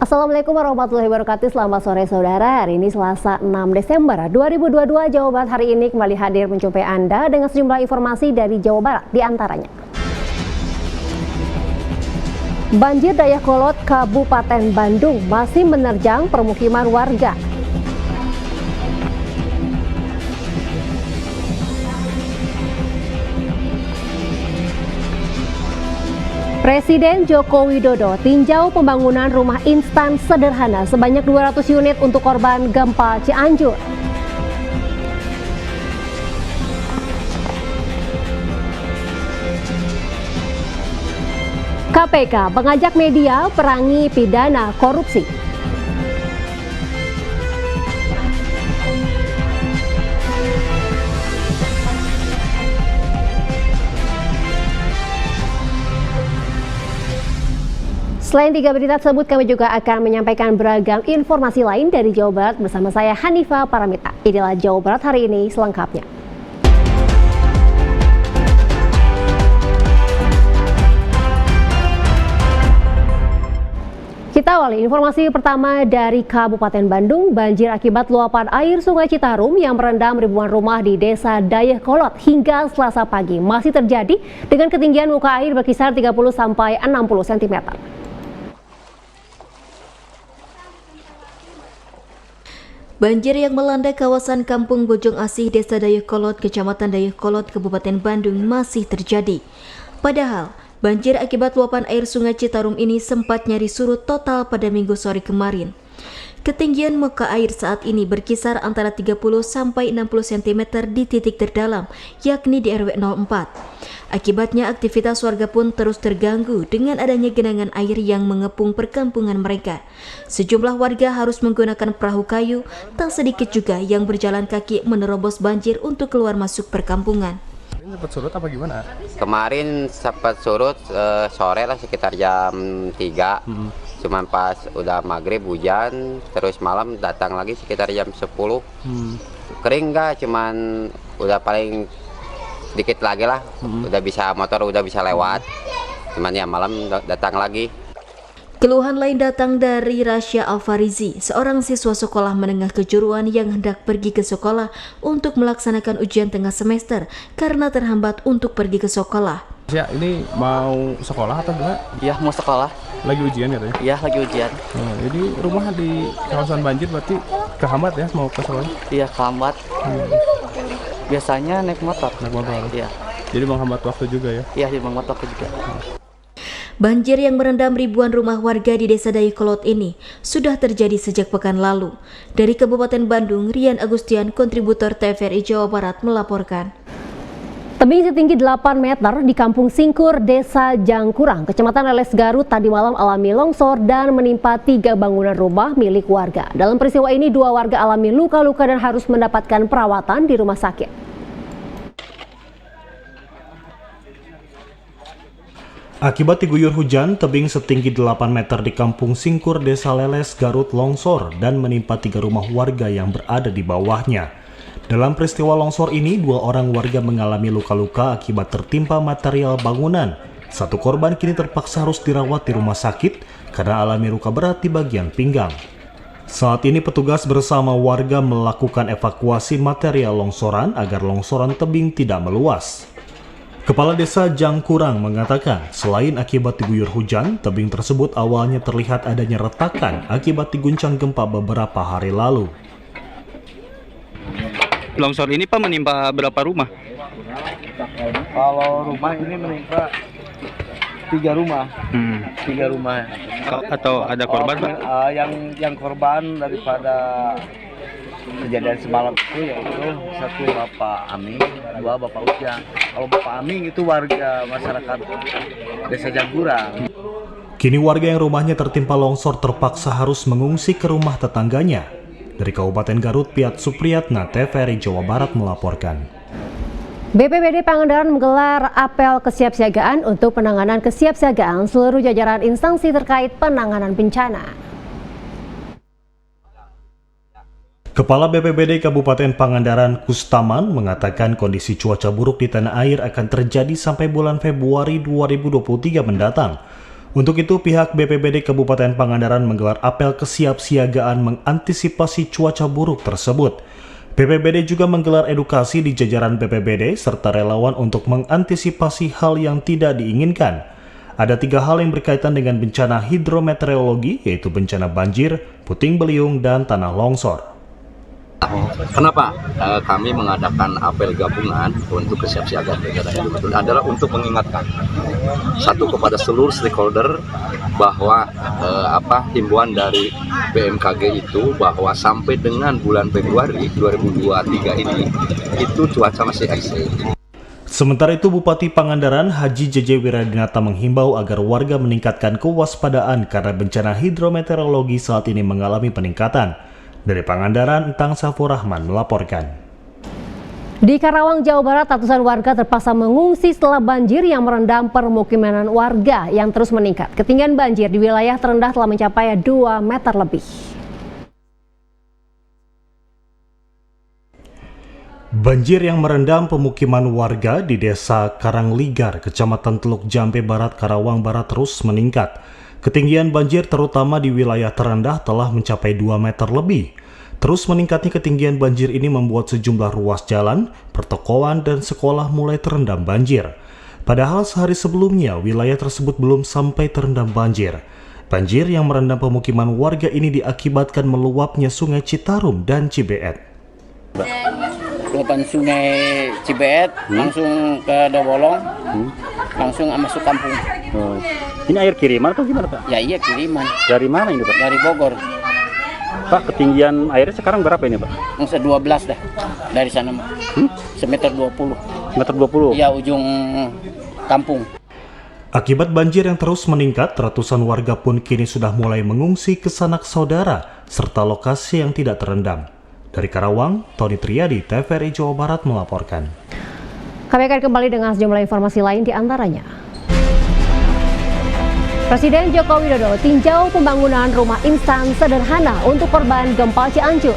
Assalamualaikum warahmatullahi wabarakatuh. Selamat sore saudara. Hari ini Selasa 6 Desember 2022. Jawa Barat hari ini kembali hadir menjumpai Anda dengan sejumlah informasi dari Jawa Barat. Di antaranya, banjir Dayakolot Kabupaten Bandung masih menerjang permukiman warga. Presiden Joko Widodo tinjau pembangunan rumah instan sederhana sebanyak 200 unit untuk korban gempa Cianjur. KPK mengajak media perangi pidana korupsi. Selain 3 berita tersebut, kami juga akan menyampaikan beragam informasi lain dari Jawa Barat bersama saya Hanifah Paramita. Inilah Jawa Barat hari ini selengkapnya. Kita awali informasi pertama dari Kabupaten Bandung. Banjir akibat luapan air Sungai Citarum yang merendam ribuan rumah di Desa Dayakolot hingga Selasa pagi masih terjadi dengan ketinggian muka air berkisar 30 sampai 60 cm. Banjir yang melanda kawasan Kampung Bojong Asih, Desa Dayakolot, Kecamatan Dayakolot, Kabupaten Bandung masih terjadi. Padahal, banjir akibat luapan air Sungai Citarum ini sempat nyaris surut total pada Minggu sore kemarin. Ketinggian muka air saat ini berkisar antara 30 sampai 60 cm di titik terdalam, yakni di RW 04. Akibatnya aktivitas warga pun terus terganggu dengan adanya genangan air yang mengepung perkampungan mereka. Sejumlah warga harus menggunakan perahu kayu, tak sedikit juga yang berjalan kaki menerobos banjir untuk keluar masuk perkampungan. Sempat surut apa gimana? Kemarin sempat surut sore lah sekitar jam 3. Cuman pas udah maghrib hujan, terus malam datang lagi sekitar jam 10. Kering nggak, cuman udah paling sedikit lagi lah, udah bisa motor udah bisa lewat. Cuman ya malam datang lagi. Keluhan lain datang dari Rasya Alfarizi, seorang siswa sekolah menengah kejuruan yang hendak pergi ke sekolah untuk melaksanakan ujian tengah semester karena terhambat untuk pergi ke sekolah. Ya, ini mau sekolah atau gimana? Iya, mau sekolah. Lagi ujian katanya? Iya, lagi ujian. Jadi rumah di kawasan banjir berarti kehambat ya mau ke sekolah? Iya, kehambat. Biasanya naik motor. Naik motor? Iya. Jadi menghambat waktu juga ya? Iya, di motor juga. Banjir yang merendam ribuan rumah warga di Desa Dayakolot ini sudah terjadi sejak pekan lalu. Dari Kabupaten Bandung, Rian Agustian, kontributor TVRI Jawa Barat melaporkan. Tebing setinggi 8 meter di Kampung Singkur, Desa Jangkurang, Kecamatan Leles, Garut tadi malam alami longsor dan menimpa 3 bangunan rumah milik warga. Dalam peristiwa ini 2 warga alami luka-luka dan harus mendapatkan perawatan di rumah sakit. Akibat diguyur hujan, tebing setinggi 8 meter di Kampung Singkur, Desa Leles, Garut longsor dan menimpa 3 rumah warga yang berada di bawahnya. Dalam peristiwa longsor ini, 2 orang warga mengalami luka-luka akibat tertimpa material bangunan. 1 korban kini terpaksa harus dirawat di rumah sakit karena alami luka berat di bagian pinggang. Saat ini petugas bersama warga melakukan evakuasi material longsoran agar longsoran tebing tidak meluas. Kepala Desa Jangkurang mengatakan, selain akibat diguyur hujan, tebing tersebut awalnya terlihat adanya retakan akibat diguncang gempa beberapa hari lalu. Longsor ini Pak menimpa berapa rumah? Kalau rumah ini menimpa 3 rumah. 3 rumah. Atau ada korban Pak? Yang korban daripada kejadian semalam itu yaitu 1 Bapak Aming, 2 Bapak Ujang. Kalau Bapak Aming itu warga masyarakat Desa Jangkurang. Kini warga yang rumahnya tertimpa longsor terpaksa harus mengungsi ke rumah tetangganya. Dari Kabupaten Garut, Piat Supriyatna, TVRI Jawa Barat melaporkan. BPBD Pangandaran menggelar apel kesiapsiagaan untuk penanganan kesiapsiagaan seluruh jajaran instansi terkait penanganan bencana. Kepala BPBD Kabupaten Pangandaran Kustaman mengatakan kondisi cuaca buruk di tanah air akan terjadi sampai bulan Februari 2023 mendatang. Untuk itu, pihak BPBD Kabupaten Pangandaran menggelar apel kesiapsiagaan mengantisipasi cuaca buruk tersebut. BPBD juga menggelar edukasi di jajaran BPBD serta relawan untuk mengantisipasi hal yang tidak diinginkan. Ada 3 hal yang berkaitan dengan bencana hidrometeorologi, yaitu bencana banjir, puting beliung, dan tanah longsor. Kenapa kami mengadakan apel gabungan untuk kesiapsiagaan adalah untuk mengingatkan satu kepada seluruh stakeholder bahwa himbauan dari BMKG itu bahwa sampai dengan bulan Februari 2023 ini itu cuaca masih ekstrim. Sementara itu, Bupati Pangandaran Haji JJ Wiradinata menghimbau agar warga meningkatkan kewaspadaan karena bencana hidrometeorologi saat ini mengalami peningkatan. Dari Pangandaran, Entang Safur Rahman melaporkan. Di Karawang, Jawa Barat, ratusan warga terpaksa mengungsi setelah banjir yang merendam permukiman warga yang terus meningkat. Ketinggian banjir di wilayah terendah telah mencapai 2 meter lebih. Banjir yang merendam pemukiman warga di Desa Karangligar, Kecamatan Teluk Jambe Barat, Karawang Barat terus meningkat. Ketinggian banjir terutama di wilayah terendah telah mencapai 2 meter lebih. Terus meningkatnya ketinggian banjir ini membuat sejumlah ruas jalan, pertokoan, dan sekolah mulai terendam banjir. Padahal sehari sebelumnya wilayah tersebut belum sampai terendam banjir. Banjir yang merendam pemukiman warga ini diakibatkan meluapnya Sungai Citarum dan Cibeet. Luapan Sungai Cibeet langsung ke Dobolong, langsung masuk kampung. Ini air kiriman atau gimana, Pak? Ya iya, kiriman. Dari mana ini, Pak? Dari Bogor. Pak, ketinggian airnya sekarang berapa ini, Pak? Masa 12 dah dari sana mah. Semeter 20. Meter 20? Ya, ujung kampung. Akibat banjir yang terus meningkat, ratusan warga pun kini sudah mulai mengungsi ke sanak saudara serta lokasi yang tidak terendam. Dari Karawang, Tony Triadi, TVRI Jawa Barat melaporkan. Kami akan kembali dengan sejumlah informasi lain di antaranya. Presiden Joko Widodo tinjau pembangunan rumah instan sederhana untuk korban gempa Cianjur.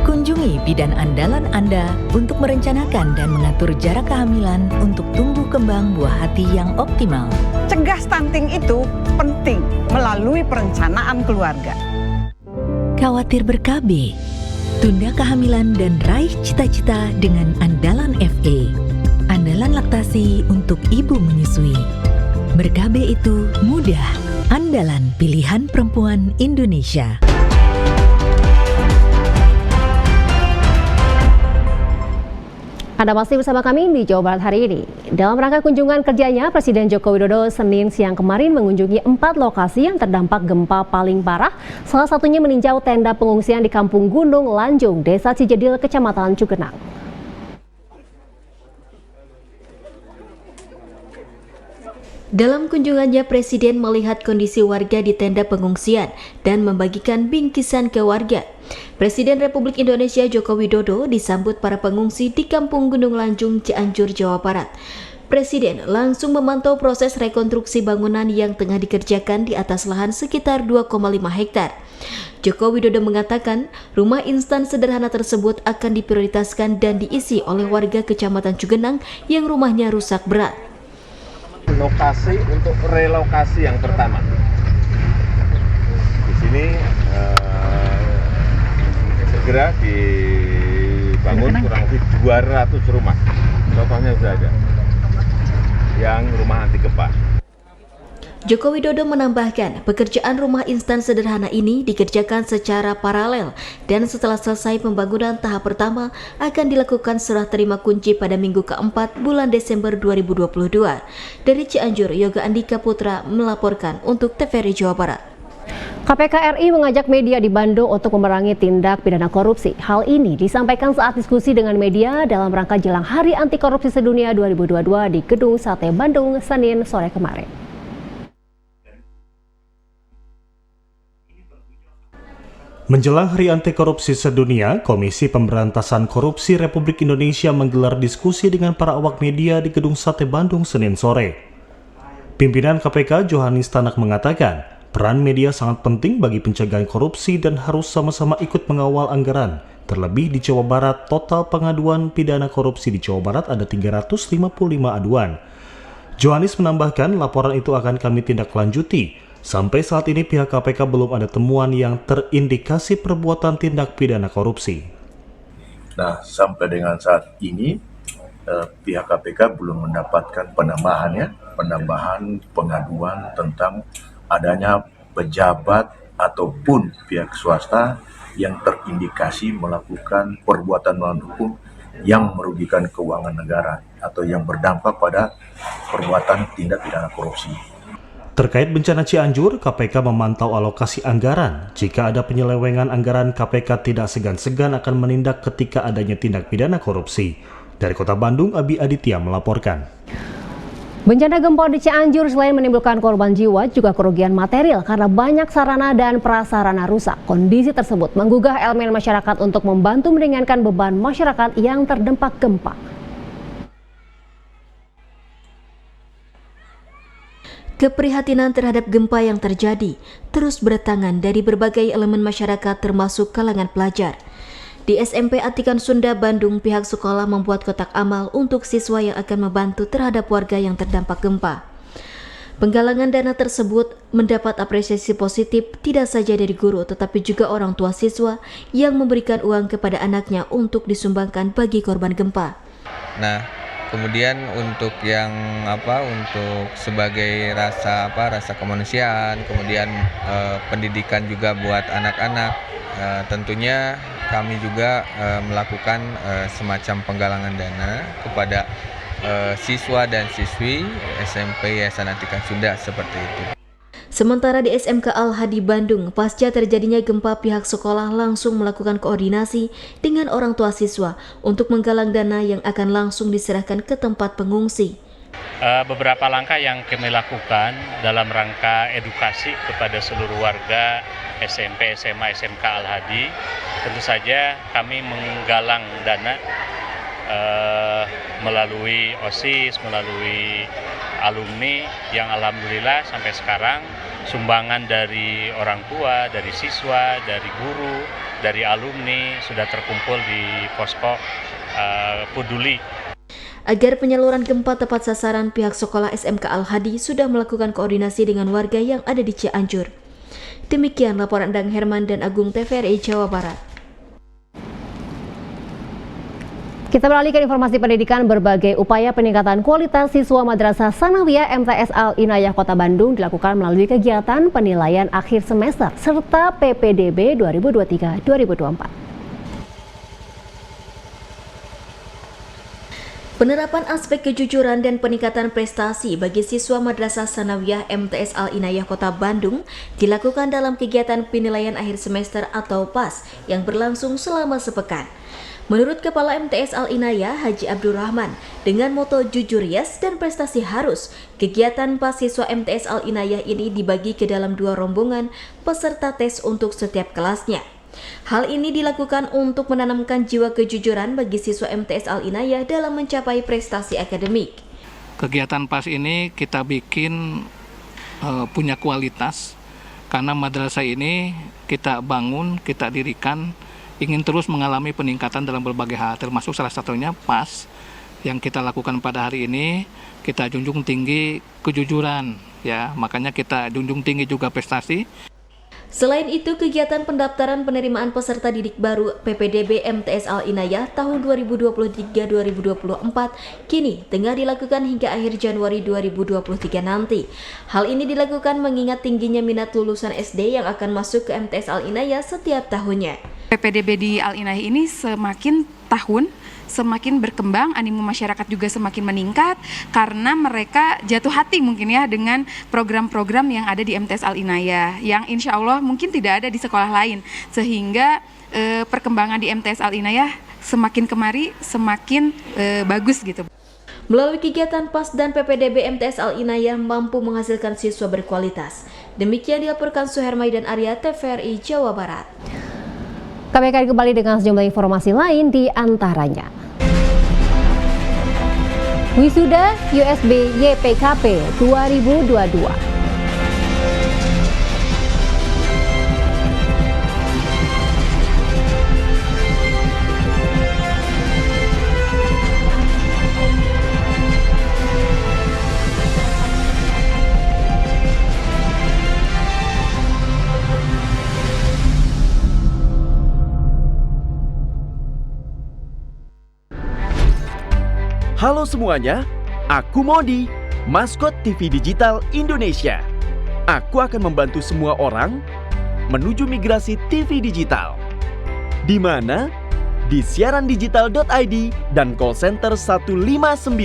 Kunjungi bidan andalan Anda untuk merencanakan dan mengatur jarak kehamilan untuk tumbuh kembang buah hati yang optimal. Cegah stunting itu penting melalui perencanaan keluarga. Khawatir ber-KB, tunda kehamilan dan raih cita-cita dengan Andalan FE. Andalan laktasi untuk ibu menyusui. Ber-KB itu mudah. Andalan pilihan perempuan Indonesia. Anda masih bersama kami di Jawa Barat hari ini. Dalam rangka kunjungan kerjanya, Presiden Joko Widodo Senin siang kemarin mengunjungi 4 lokasi yang terdampak gempa paling parah. Salah satunya meninjau tenda pengungsian di Kampung Gunung Lanjung, Desa Cijedil, Kecamatan Cugenang. Dalam kunjungannya, Presiden melihat kondisi warga di tenda pengungsian dan membagikan bingkisan ke warga. Presiden Republik Indonesia Joko Widodo disambut para pengungsi di Kampung Gunung Lanjung, Cianjur, Jawa Barat. Presiden langsung memantau proses rekonstruksi bangunan yang tengah dikerjakan di atas lahan sekitar 2,5 hektar. Joko Widodo mengatakan rumah instan sederhana tersebut akan diprioritaskan dan diisi oleh warga Kecamatan Cugenang yang rumahnya rusak berat. Lokasi untuk relokasi yang pertama. Di sini segera dibangun kurang lebih 200 rumah. Contohnya sudah ada yang rumah anti gempa. Joko Widodo menambahkan, pekerjaan rumah instan sederhana ini dikerjakan secara paralel dan setelah selesai pembangunan tahap pertama akan dilakukan serah terima kunci pada minggu keempat bulan Desember 2022. Dari Cianjur, Yoga Andika Putra melaporkan untuk TVRI Jawa Barat. KPK RI mengajak media di Bandung untuk memerangi tindak pidana korupsi. Hal ini disampaikan saat diskusi dengan media dalam rangka jelang Hari Anti Korupsi Sedunia 2022 di Gedung Sate Bandung, Senin sore kemarin. Menjelang Hari Anti Korupsi Sedunia, Komisi Pemberantasan Korupsi Republik Indonesia menggelar diskusi dengan para awak media di Gedung Sate Bandung Senin sore. Pimpinan KPK Johanis Tanak mengatakan, peran media sangat penting bagi pencegahan korupsi dan harus sama-sama ikut mengawal anggaran. Terlebih di Jawa Barat, total pengaduan pidana korupsi di Jawa Barat ada 355 aduan. Johanis menambahkan, laporan itu akan kami tindak lanjuti. Sampai saat ini pihak KPK belum ada temuan yang terindikasi perbuatan tindak pidana korupsi. Nah, sampai dengan saat ini pihak KPK belum mendapatkan penambahan pengaduan tentang adanya pejabat ataupun pihak swasta yang terindikasi melakukan perbuatan melawan hukum yang merugikan keuangan negara atau yang berdampak pada perbuatan tindak pidana korupsi. Terkait bencana Cianjur, KPK memantau alokasi anggaran. Jika ada penyelewengan anggaran, KPK tidak segan-segan akan menindak ketika adanya tindak pidana korupsi. Dari Kota Bandung, Abi Aditya melaporkan. Bencana gempa di Cianjur selain menimbulkan korban jiwa, juga kerugian material karena banyak sarana dan prasarana rusak. Kondisi tersebut menggugah elemen masyarakat untuk membantu meringankan beban masyarakat yang terdampak gempa. Keprihatinan terhadap gempa yang terjadi terus berdatangan dari berbagai elemen masyarakat termasuk kalangan pelajar. Di SMP Atikan Sunda, Bandung, pihak sekolah membuat kotak amal untuk siswa yang akan membantu terhadap warga yang terdampak gempa. Penggalangan dana tersebut mendapat apresiasi positif tidak saja dari guru tetapi juga orang tua siswa yang memberikan uang kepada anaknya untuk disumbangkan bagi korban gempa. Nah, kemudian untuk yang untuk sebagai rasa kemanusiaan, kemudian pendidikan juga buat anak-anak, tentunya kami juga melakukan semacam penggalangan dana kepada siswa dan siswi SMP Yayasan Atikan Sunda seperti itu. Sementara di SMK Al-Hadi Bandung, pasca terjadinya gempa, pihak sekolah langsung melakukan koordinasi dengan orang tua siswa untuk menggalang dana yang akan langsung diserahkan ke tempat pengungsi. Beberapa langkah yang kami lakukan dalam rangka edukasi kepada seluruh warga SMP, SMA, SMK Al-Hadi, tentu saja kami menggalang dana melalui OSIS, melalui alumni yang alhamdulillah sampai sekarang sumbangan dari orang tua, dari siswa, dari guru, dari alumni sudah terkumpul di posko peduli. Agar penyaluran gempa tepat sasaran, pihak sekolah SMK Al-Hadi sudah melakukan koordinasi dengan warga yang ada di Cianjur. Demikian laporan Dang Herman dan Agung TVRI Jawa Barat. Kita beralih ke informasi pendidikan. Berbagai upaya peningkatan kualitas siswa Madrasah Sanawiyah MTS Al-Inayah Kota Bandung dilakukan melalui kegiatan penilaian akhir semester serta PPDB 2023-2024. Penerapan aspek kejujuran dan peningkatan prestasi bagi siswa Madrasah Sanawiyah MTS Al-Inayah Kota Bandung dilakukan dalam kegiatan penilaian akhir semester atau PAS yang berlangsung selama sepekan. Menurut Kepala MTS Al-Inayah Haji Abdurrahman, dengan moto jujur yes dan prestasi harus, kegiatan PAS siswa MTS Al-Inayah ini dibagi ke dalam 2 rombongan peserta tes untuk setiap kelasnya. Hal ini dilakukan untuk menanamkan jiwa kejujuran bagi siswa MTS Al-Inayah dalam mencapai prestasi akademik. Kegiatan PAS ini kita bikin punya kualitas, karena madrasah ini kita bangun, kita dirikan, ingin terus mengalami peningkatan dalam berbagai hal, termasuk salah satunya PAS yang kita lakukan pada hari ini. Kita junjung tinggi kejujuran, ya, makanya kita junjung tinggi juga prestasi. Selain itu, kegiatan pendaftaran penerimaan peserta didik baru PPDB MTS Al-Inayah tahun 2023-2024 kini tengah dilakukan hingga akhir Januari 2023 nanti. Hal ini dilakukan mengingat tingginya minat lulusan SD yang akan masuk ke MTS Al-Inayah setiap tahunnya. PPDB di Al-Inayah ini semakin tahun semakin berkembang, animo masyarakat juga semakin meningkat karena mereka jatuh hati mungkin ya dengan program-program yang ada di MTS Al-Inayah yang insya Allah mungkin tidak ada di sekolah lain, sehingga perkembangan di MTS Al-Inayah semakin kemari semakin bagus gitu. Melalui kegiatan PAS dan PPDB MTS Al-Inayah mampu menghasilkan siswa berkualitas. Demikian dilaporkan Suhermai dan Arya TVRI Jawa Barat. Kami akan kembali dengan sejumlah informasi lain di antaranya. Wisuda USB YPKP 2022. Halo semuanya, aku Modi, maskot TV Digital Indonesia. Aku akan membantu semua orang menuju migrasi TV digital. Di mana? Di siarandigital.id dan call center 159.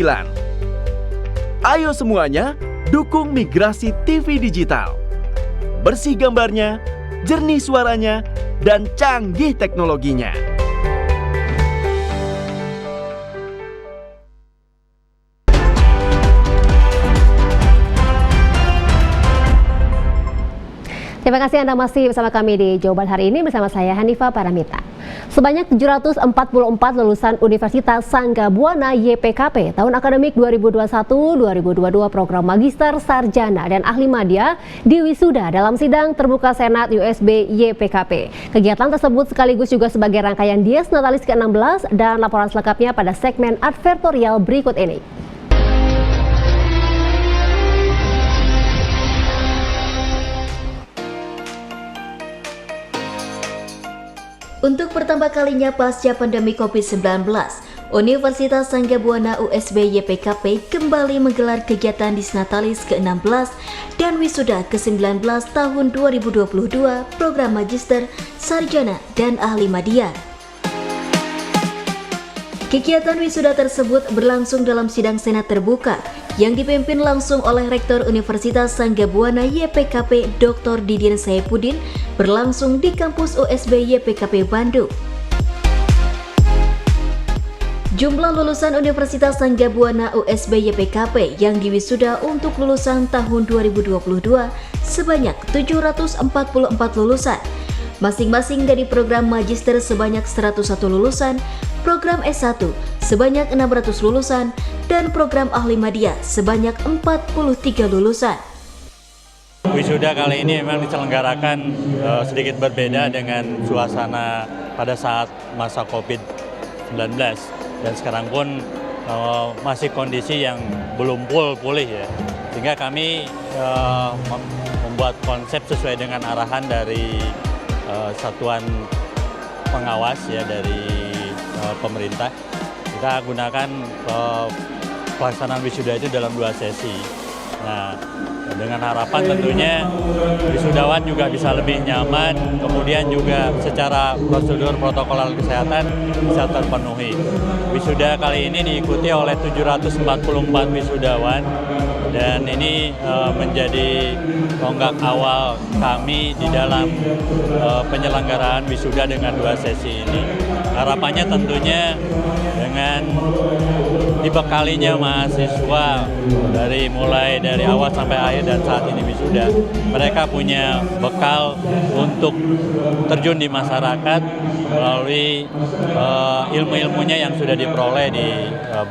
Ayo semuanya, dukung migrasi TV digital. Bersih gambarnya, jernih suaranya, dan canggih teknologinya. Terima kasih Anda masih bersama kami di Jawaban hari ini bersama saya Hanifah Paramita. Sebanyak 744 lulusan Universitas Sangga Buana YPKP tahun akademik 2021-2022 program Magister, Sarjana, dan Ahli Madya diwisuda dalam sidang terbuka Senat USB YPKP. Kegiatan tersebut sekaligus juga sebagai rangkaian Dies Natalis ke-16 dan laporan selengkapnya pada segmen advertorial berikut ini. Untuk pertama kalinya pasca pandemi COVID-19, Universitas Sangga Buana USB YPKP kembali menggelar kegiatan Dies Natalis ke-16 dan Wisuda ke-19 tahun 2022 program Magister, Sarjana, dan Ahli Madya. Kegiatan wisuda tersebut berlangsung dalam sidang Senat terbuka yang dipimpin langsung oleh Rektor Universitas Sangga Buana YPKP Dr. Didin Saipuddin berlangsung di kampus USB YPKP Bandung. Jumlah lulusan Universitas Sangga Buana USB YPKP yang diwisuda untuk lulusan tahun 2022 sebanyak 744 lulusan, masing-masing dari program Magister sebanyak 101 lulusan, program S1 sebanyak 600 lulusan, dan program Ahli Madya sebanyak 43 lulusan. Wisuda kali ini memang diselenggarakan sedikit berbeda dengan suasana pada saat masa COVID-19 dan sekarang pun masih kondisi yang belum pulih ya, sehingga kami membuat konsep sesuai dengan arahan dari satuan pengawas ya dari pemerintah. Kita gunakan pelaksanaan wisuda itu dalam 2 sesi. Nah, dengan harapan tentunya wisudawan juga bisa lebih nyaman, kemudian juga secara prosedur protokol kesehatan bisa terpenuhi. Wisuda kali ini diikuti oleh 744 wisudawan dan ini menjadi tonggak awal kami di dalam penyelenggaraan wisuda dengan 2 sesi ini. Harapannya tentunya dengan dibekalinya mahasiswa mulai dari awal sampai akhir dan saat ini wisuda, mereka punya bekal untuk terjun di masyarakat melalui ilmu-ilmunya yang sudah diperoleh di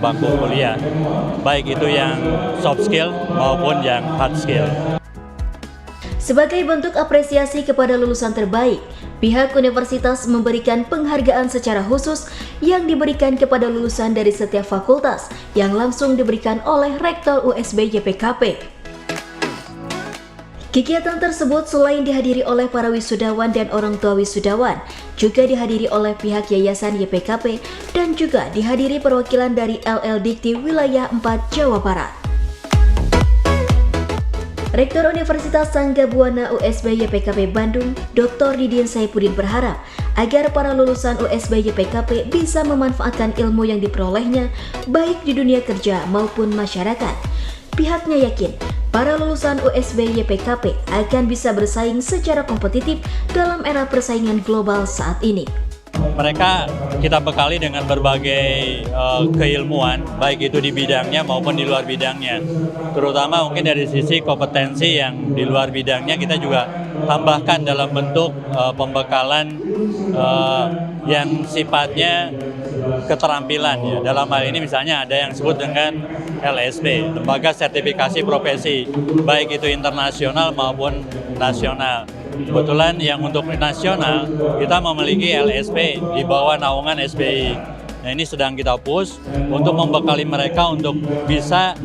bangku kuliah, baik itu yang soft skill maupun yang hard skill. Sebagai bentuk apresiasi kepada lulusan terbaik, pihak universitas memberikan penghargaan secara khusus yang diberikan kepada lulusan dari setiap fakultas yang langsung diberikan oleh Rektor USB YPKP. Kegiatan tersebut selain dihadiri oleh para wisudawan dan orang tua wisudawan, juga dihadiri oleh pihak Yayasan YPKP dan juga dihadiri perwakilan dari LL Dikti Wilayah 4 Jawa Barat. Rektor Universitas Sangga Buana USB YPKP Bandung, Dr. Didin Saipuddin berharap agar para lulusan USB YPKP bisa memanfaatkan ilmu yang diperolehnya baik di dunia kerja maupun masyarakat. Pihaknya yakin para lulusan USB YPKP akan bisa bersaing secara kompetitif dalam era persaingan global saat ini. mereka kita bekali dengan berbagai keilmuan, baik itu di bidangnya maupun di luar bidangnya. Terutama mungkin dari sisi kompetensi yang di luar bidangnya kita juga tambahkan dalam bentuk pembekalan yang sifatnya keterampilan ya. Dalam hal ini misalnya ada yang disebut dengan LSP, Lembaga Sertifikasi Profesi, baik itu internasional maupun nasional. Kebetulan yang untuk nasional kita memiliki LSP di bawah naungan SBI. Nah, ini sedang kita push untuk membekali mereka untuk bisa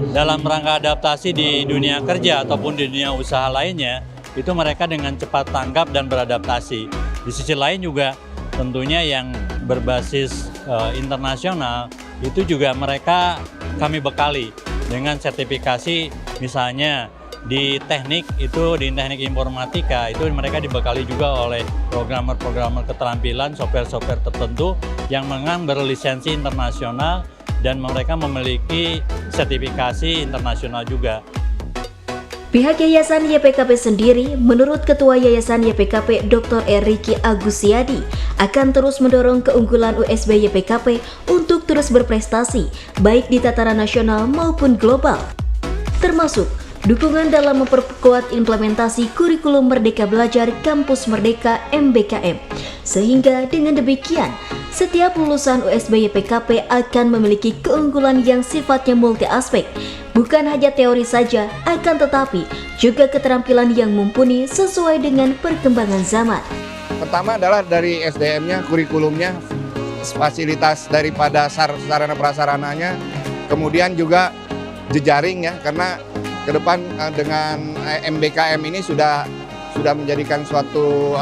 dalam rangka adaptasi di dunia kerja ataupun di dunia usaha lainnya, itu mereka dengan cepat tanggap dan beradaptasi. Di sisi lain juga tentunya yang berbasis internasional itu juga mereka kami bekali dengan sertifikasi, misalnya di teknik informatika itu mereka dibekali juga oleh programmer keterampilan, software tertentu yang memang berlisensi internasional dan mereka memiliki sertifikasi internasional juga. Pihak Yayasan YPKP sendiri, menurut Ketua Yayasan YPKP Dr. Eriki Agusiadi, akan terus mendorong keunggulan USB YPKP untuk terus berprestasi, baik di tataran nasional maupun global. Termasuk dukungan dalam memperkuat implementasi kurikulum Merdeka Belajar Kampus Merdeka MBKM. Sehingga dengan demikian, setiap lulusan USB YPKP akan memiliki keunggulan yang sifatnya multi aspek. Bukan hanya teori saja, akan tetapi juga keterampilan yang mumpuni sesuai dengan perkembangan zaman. Pertama adalah dari SDM-nya, kurikulumnya, fasilitas daripada sarana prasarananya, kemudian juga jejaring ya, karena ke depan dengan MBKM ini sudah menjadikan suatu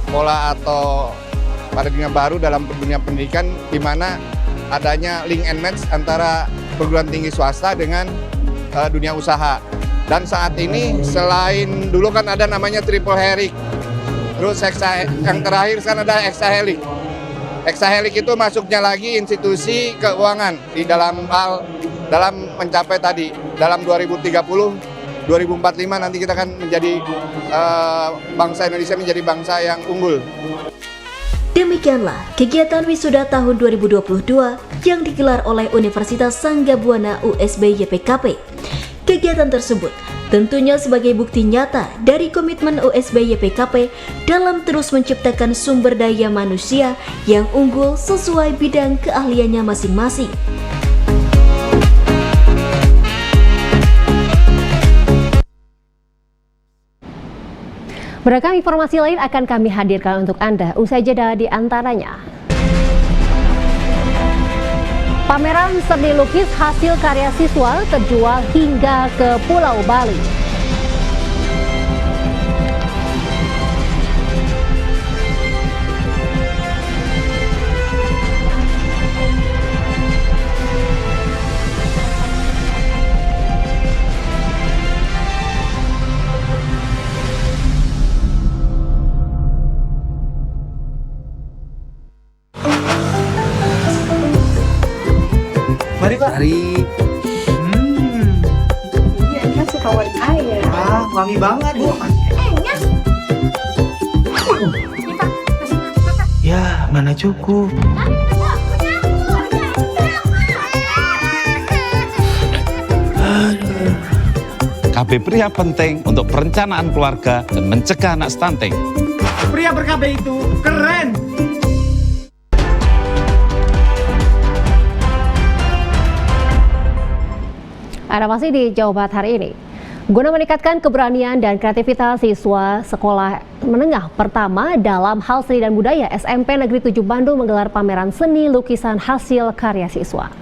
pola atau paradigma baru dalam dunia pendidikan, di mana adanya link and match antara perguruan tinggi swasta dengan dunia usaha. Dan saat ini selain dulu kan ada namanya triple helix, terus yang terakhir kan ada hexahelix. Hexahelix itu masuknya lagi institusi keuangan di dalam mencapai tadi dalam 2030, 2045 nanti kita akan menjadi bangsa Indonesia menjadi bangsa yang unggul. Demikianlah kegiatan wisuda tahun 2022 yang digelar oleh Universitas Sangga Buana USB YPKP. Kegiatan tersebut tentunya sebagai bukti nyata dari komitmen USB YPKP dalam terus menciptakan sumber daya manusia yang unggul sesuai bidang keahliannya masing-masing. Beragam informasi lain akan kami hadirkan untuk Anda, usai jeda di antaranya. Pameran seni lukis hasil karya siswa terjual hingga ke Pulau Bali. Mari Pak. Mari. Iya, Enya suka warna air. Ah, wangi banget Bu. Enya. Ya, mana cukup. KB pria penting untuk perencanaan keluarga dan mencegah anak stunting. Pria ber-KB itu keren. Ada masih di Jawa Barat hari ini. Guna meningkatkan keberanian dan kreativitas siswa sekolah menengah pertama dalam hal seni dan budaya, SMP Negeri 7 Bandung menggelar pameran seni lukisan hasil karya siswa.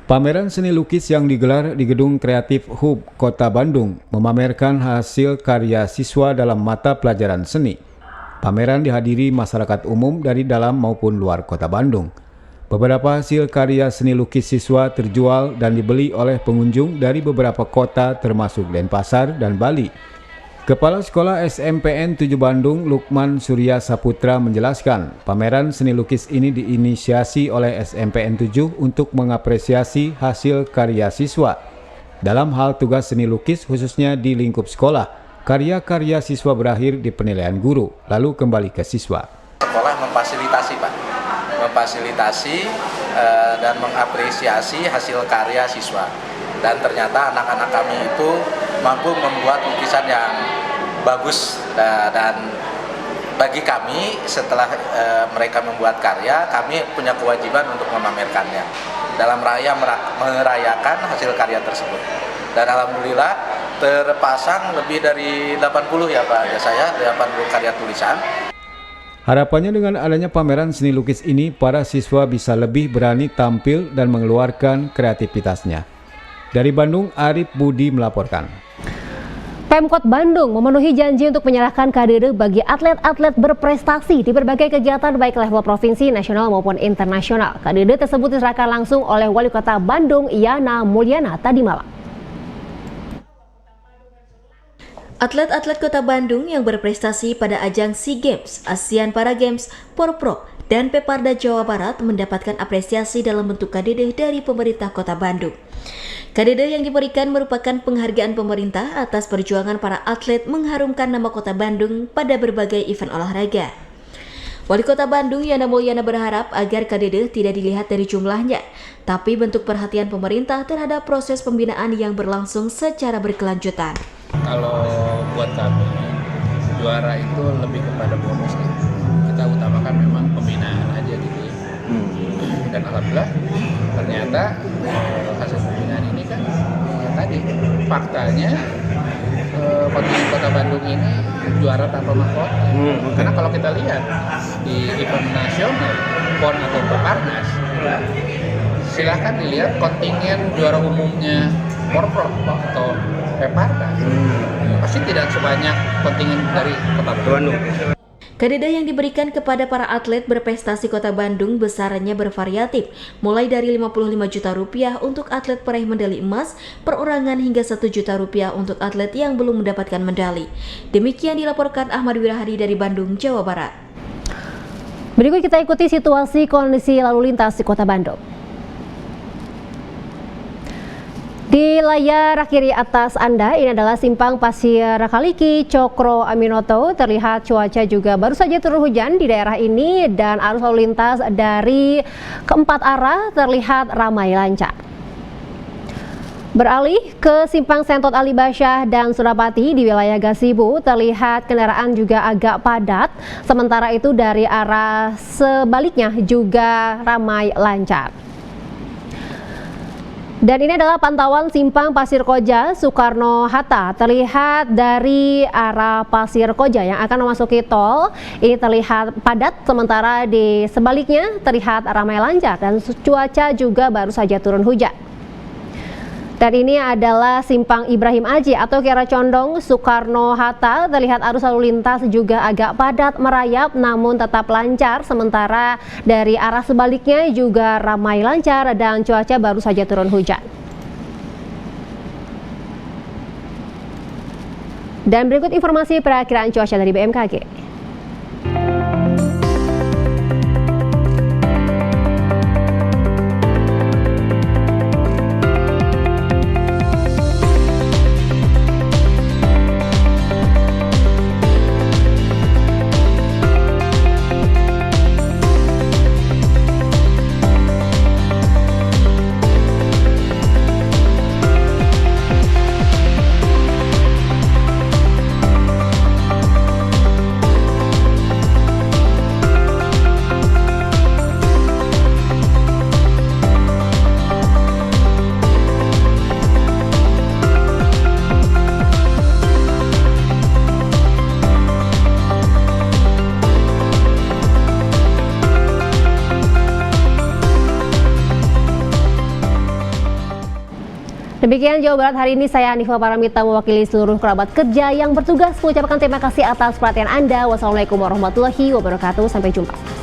Pameran seni lukis yang digelar di Gedung Kreatif Hub Kota Bandung memamerkan hasil karya siswa dalam mata pelajaran seni. Pameran dihadiri masyarakat umum dari dalam maupun luar Kota Bandung. Beberapa hasil karya seni lukis siswa terjual dan dibeli oleh pengunjung dari beberapa kota termasuk Denpasar dan Bali. Kepala Sekolah SMPN 7 Bandung, Lukman Surya Saputra menjelaskan, pameran seni lukis ini diinisiasi oleh SMPN 7 untuk mengapresiasi hasil karya siswa dalam hal tugas seni lukis khususnya di lingkup sekolah, karya-karya siswa berakhir di penilaian guru, lalu kembali ke siswa. Sekolah memfasilitasi Pak, dan mengapresiasi hasil karya siswa. Dan ternyata anak-anak kami itu mampu membuat lukisan yang bagus, dan bagi kami setelah mereka membuat karya, kami punya kewajiban untuk memamerkannya dalam merayakan hasil karya tersebut. Dan alhamdulillah terpasang lebih dari 80 ya Pak, ya saya 80 karya tulisan. Harapannya dengan adanya pameran seni lukis ini, para siswa bisa lebih berani tampil dan mengeluarkan kreativitasnya. Dari Bandung, Arif Budi melaporkan. Pemkot Bandung memenuhi janji untuk menyerahkan KDD bagi atlet-atlet berprestasi di berbagai kegiatan baik level provinsi, nasional maupun internasional. KDD tersebut diserahkan langsung oleh Wali Kota Bandung, Yana Mulyana, tadi malam. Atlet-atlet Kota Bandung yang berprestasi pada ajang SEA Games, ASEAN Para Games, Porprov, dan Peparda Jawa Barat mendapatkan apresiasi dalam bentuk KDD dari pemerintah Kota Bandung. KDD yang diberikan merupakan penghargaan pemerintah atas perjuangan para atlet mengharumkan nama Kota Bandung pada berbagai event olahraga. Wali Kota Bandung Yana Mulyana berharap agar KDD tidak dilihat dari jumlahnya, tapi bentuk perhatian pemerintah terhadap proses pembinaan yang berlangsung secara berkelanjutan. Kalau buat kami, juara itu lebih kepada bonus. Kita utamakan memang pembinaan aja gitu ya. Dan alhamdulillah ternyata hasil pembinaan ini kan tadi faktanya kontingen Kota Bandung ini juara tanpa mahkota. Karena kalau kita lihat di event nasional, PON atau Peparnas, silahkan dilihat kontingen juara umumnya Porprov atau Peparda, pasti tidak sebanyak kontingen dari Kota Bandung. KDD yang diberikan kepada para atlet berprestasi Kota Bandung besarannya bervariatif, mulai dari Rp55 juta untuk atlet peraih medali emas, perorangan hingga Rp1 juta untuk atlet yang belum mendapatkan medali. Demikian dilaporkan Ahmad Wirahadi dari Bandung, Jawa Barat. Berikut kita ikuti situasi kondisi lalu lintas di Kota Bandung. Di layar kiri atas Anda, ini adalah simpang Pasir Kaliki, Cokro Aminoto. Terlihat cuaca juga baru saja turun hujan di daerah ini dan arus lalu lintas dari keempat arah terlihat ramai lancar. Beralih ke simpang Sentot Alibasyah dan Surapati di wilayah Gasibu, terlihat kendaraan juga agak padat. Sementara itu dari arah sebaliknya juga ramai lancar. Dan ini adalah pantauan simpang Pasir Koja, Soekarno-Hatta. Terlihat dari arah Pasir Koja yang akan memasuki tol, ini terlihat padat, sementara di sebaliknya terlihat ramai lancar dan cuaca juga baru saja turun hujan. Dan ini adalah simpang Ibrahim Aji atau Kiara Condong, Soekarno-Hatta. Terlihat arus lalu lintas juga agak padat merayap namun tetap lancar. Sementara dari arah sebaliknya juga ramai lancar dan cuaca baru saja turun hujan. Dan berikut informasi perakiraan cuaca dari BMKG. Demikian Jawa Barat hari ini, saya Hanifa Paramita mewakili seluruh kerabat kerja yang bertugas mengucapkan terima kasih atas perhatian Anda. Wassalamualaikum warahmatullahi wabarakatuh. Sampai jumpa.